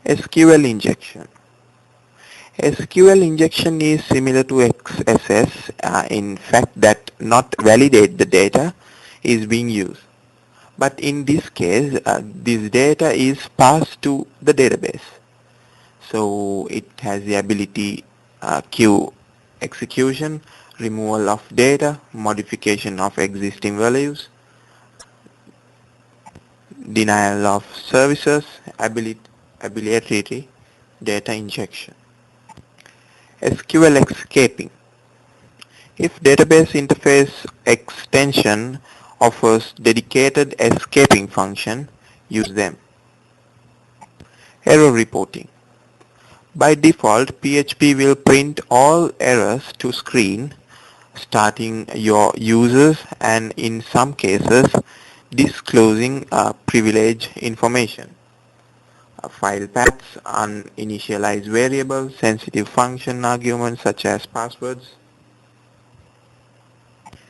SQL injection. SQL injection is similar to XSS in fact that not validate the data is being used. But in this case, this data is passed to the database. So it has the ability queue execution, removal of data, modification of existing values, denial of services, ability data injection. SQL escaping. If database interface extension offers dedicated escaping function, use them. Error reporting. By default, PHP will print all errors to screen, starting your users and in some cases disclosing privilege information. File paths, uninitialized variables, sensitive function arguments such as passwords,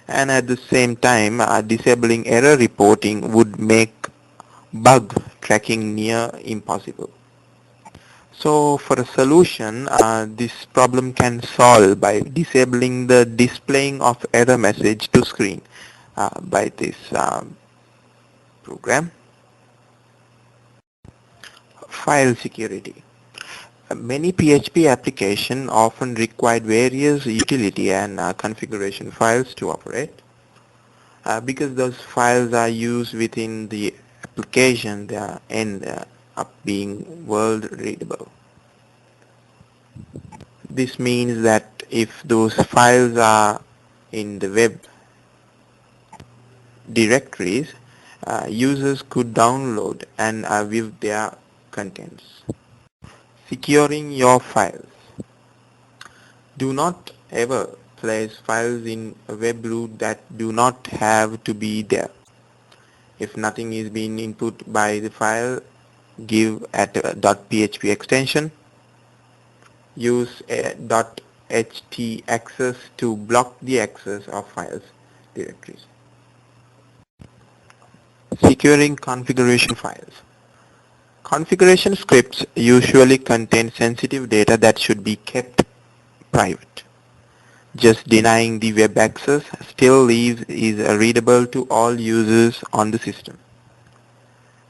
and at the same time disabling error reporting would make bug tracking near impossible. So for a solution, this problem can solve by disabling the displaying of error message to screen by this program. File security. Many PHP applications often require various utility and configuration files to operate. Because those files are used within the application, they end up being world readable. This means that if those files are in the web directories, users could download and view their contents. Securing your files. Do not ever place files in a web root that do not have to be there. If nothing is being input by the file, give at a .php extension. Use a .htaccess to block the access of files directories. Securing configuration files. Configuration scripts usually contain sensitive data that should be kept private. Just denying the web access still leaves is readable to all users on the system.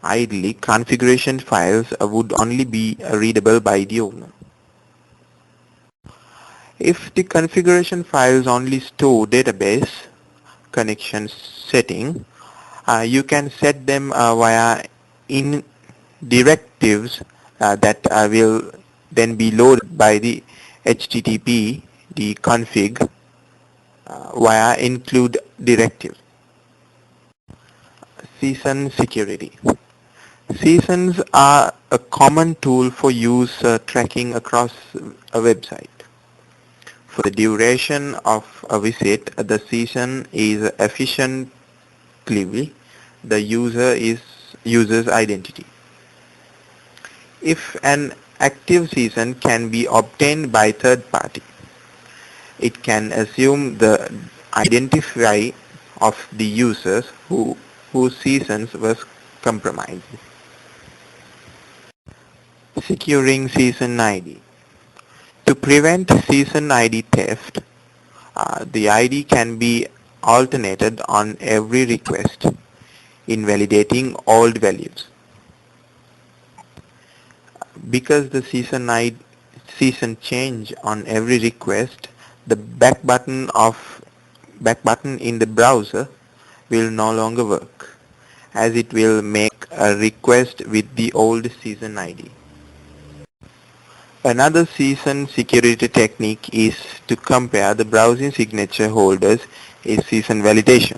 Ideally, configuration files would only be readable by the owner. If the configuration files only store database connection setting, you can set them via in directives that will then be loaded by the HTTP, the config via include directive. Season security. Seasons are a common tool for use tracking across a website. For the duration of a visit, the season is efficiently the user's identity. If an active season can be obtained by third party, it can assume the identifier of the users whose seasons was compromised. Securing season ID. To prevent season ID theft, the ID can be alternated on every request, invalidating old values. Because the season change on every request, the back button in the browser will no longer work, as it will make a request with the old season ID. Another season security technique is to compare the browsing signature holders in season validation.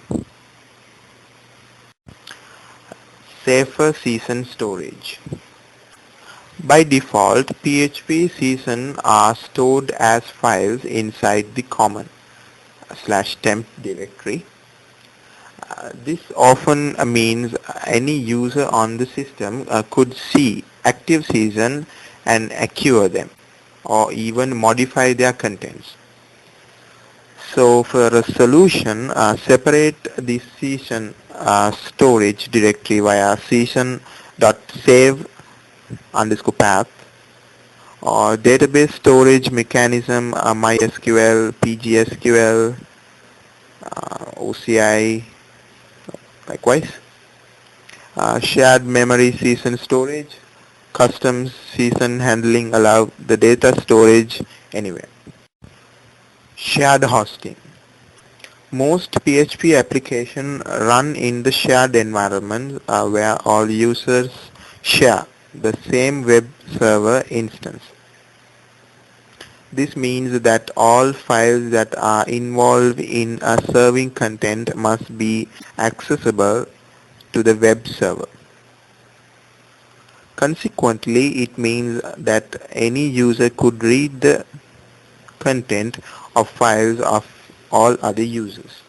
Safer season storage. By default, PHP seasons are stored as files inside the common/temp directory. This often means any user on the system could see active season and acquire them, or even modify their contents. So for a solution, separate the season storage directory via season.save_path or database storage mechanism, MySQL, PGSQL, OCI, likewise. Shared memory session storage, custom session handling allow the data storage anywhere. Shared hosting. Most PHP applications run in the shared environment where all users share the same web server instance. This means that all files that are involved in serving content must be accessible to the web server. Consequently, it means that any user could read the content of files of all other users.